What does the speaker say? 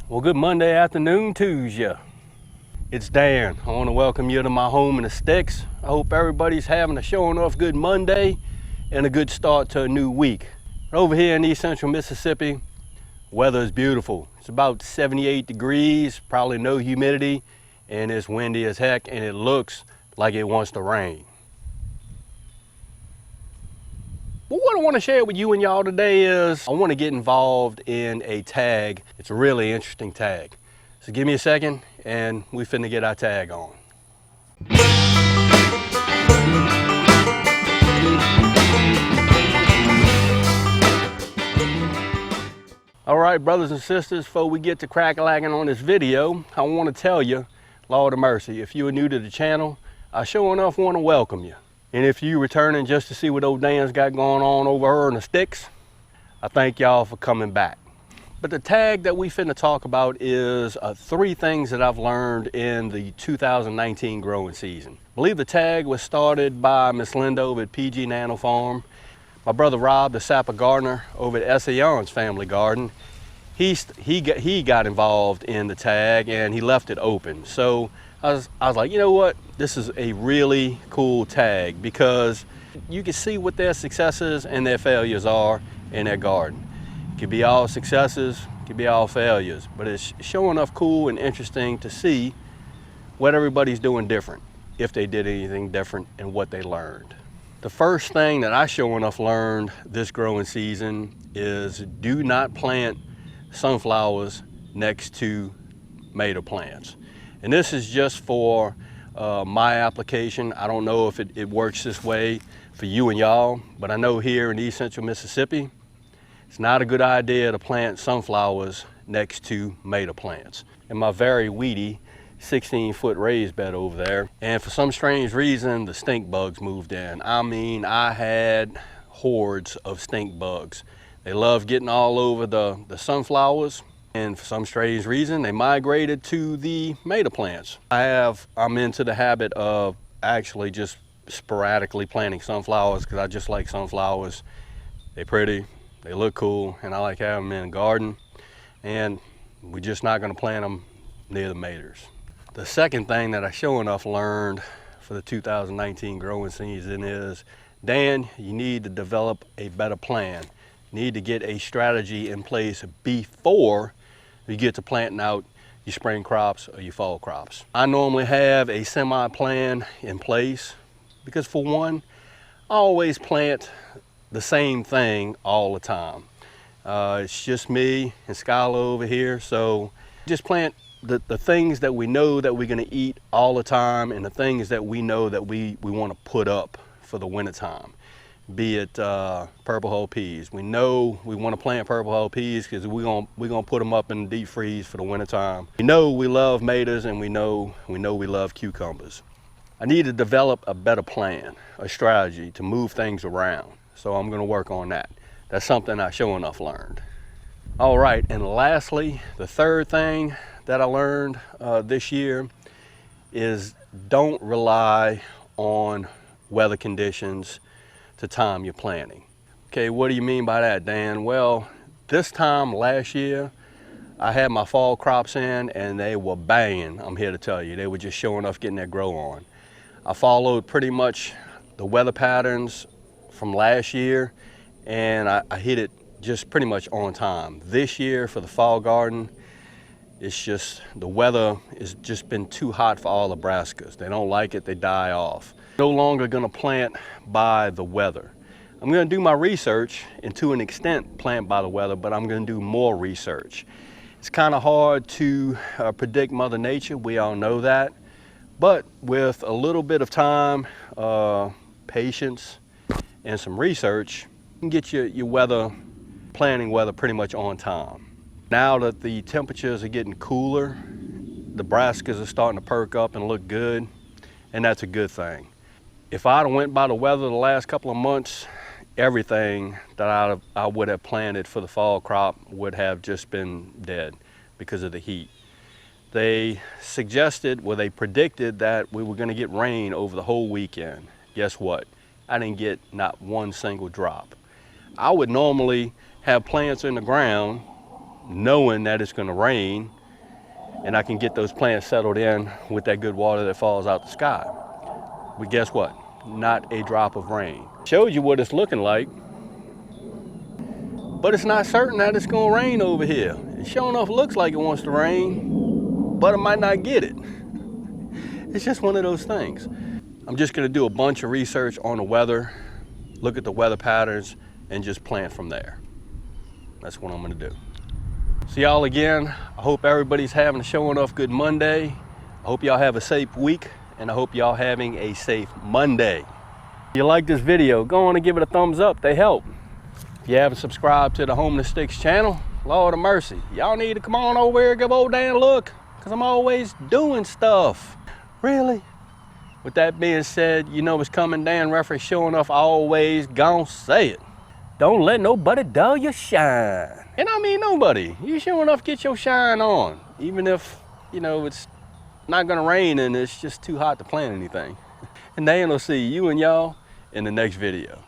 Well, good Monday afternoon to you. It's Dan. I want to welcome you to my home in the sticks. I hope everybody's having a sure enough good Monday and a good start to a new week. Over here in East Central Mississippi, weather is beautiful. It's about 78 degrees, probably no humidity, and it's windy as heck, and it looks like it wants to rain. But what I want to share with you and y'all today is I want to get involved in a tag. It's a really interesting tag. So give me a second and we finna get our tag on. All right, brothers and sisters, before we get to crack-a-lacking on this video, I want to tell you, Lord of mercy, if you are new to the channel, I sure enough want to welcome you. And if you returning just to see what old Dan's got going on over her in the sticks, I thank y'all for coming back. But the tag that we finna talk about is 3 things that I've learned in the 2019 growing season. I believe the tag was started by Miss Linda over at PG Nano Farm. My brother Rob, the Sapper Gardener over at Essayon's Family Garden, he got involved in the tag and he left it open. So I was like, you know what? This is a really cool tag because you can see what their successes and their failures are in their garden. It could be all successes, it could be all failures, but it's sure enough cool and interesting to see what everybody's doing different, if they did anything different and what they learned. The first thing that I sure enough learned this growing season is do not plant sunflowers next to tomato plants. And this is just for my application. I don't know if it works this way for you and y'all, but I know here in East Central Mississippi, it's not a good idea to plant sunflowers next to tomato plants. In my very weedy 16-foot raised bed over there, and for some strange reason, the stink bugs moved in. I mean, I had hordes of stink bugs. They love getting all over the sunflowers. And for some strange reason, they migrated to the tomato plants. I'm into the habit of actually just sporadically planting sunflowers because I just like sunflowers. They're pretty, they look cool, and I like having them in the garden. And we're just not gonna plant them near the tomatoes. The second thing that I sure enough learned for the 2019 growing season is, Dan, you need to develop a better plan. You need to get a strategy in place before you get to planting out your spring crops or your fall crops. I normally have a semi-plan in place because, for one, I always plant the same thing all the time. It's just me and Skylar over here, so just plant the things that we know that we're gonna eat all the time and the things that we know that we wanna put up for the winter time. Be it purple hull peas. We know we want to plant purple hull peas because we're gonna put them up in the deep freeze for the winter time. We know we love tomatoes and we know we love cucumbers. I need to develop a better plan, a strategy to move things around. So I'm gonna work on that. That's something I sure enough learned. All right, and lastly, the third thing that I learned this year is don't rely on weather conditions to time your planting. Okay, what do you mean by that, Dan? Well, this time last year, I had my fall crops in and they were banging, I'm here to tell you. They were just showing enough getting their grow on. I followed pretty much the weather patterns from last year and I hit it just pretty much on time. This year for the fall garden, it's just, the weather has just been too hot for all the brassicas. They don't like it, they die off. No longer gonna plant by the weather. I'm gonna do my research and to an extent plant by the weather, but I'm gonna do more research. It's kind of hard to predict Mother Nature, we all know that. But with a little bit of time, patience, and some research, you can get your planting weather pretty much on time. Now that the temperatures are getting cooler, the brassicas are starting to perk up and look good, and that's a good thing. If I'd have went by the weather the last couple of months, everything that I would have planted for the fall crop would have just been dead because of the heat. They suggested, well, they predicted that we were gonna get rain over the whole weekend. Guess what? I didn't get not one single drop. I would normally have plants in the ground knowing that it's gonna rain and I can get those plants settled in with that good water that falls out the sky. But guess what? Not a drop of rain. Showed you what it's looking like, but it's not certain that it's gonna rain over here. It sure enough looks like it wants to rain, but it might not get it. It's just one of those things. I'm just gonna do a bunch of research on the weather, look at the weather patterns, and just plant from there. That's what I'm gonna do. See y'all again. I hope everybody's having a show enough good Monday. I hope y'all have a safe week, and I hope y'all having a safe Monday. If you like this video, go on and give it a thumbs up. They help. If you haven't subscribed to the Home to Sticks channel, Lord of mercy, y'all need to come on over here and give old Dan a look, because I'm always doing stuff. Really? With that being said, you know it's coming. Dan Referee showing enough, always gonna say it. Don't let nobody dull your shine. And I mean nobody. You sure enough get your shine on. Even if, you know, it's not gonna rain and it's just too hot to plant anything. And Dan will see you and y'all in the next video.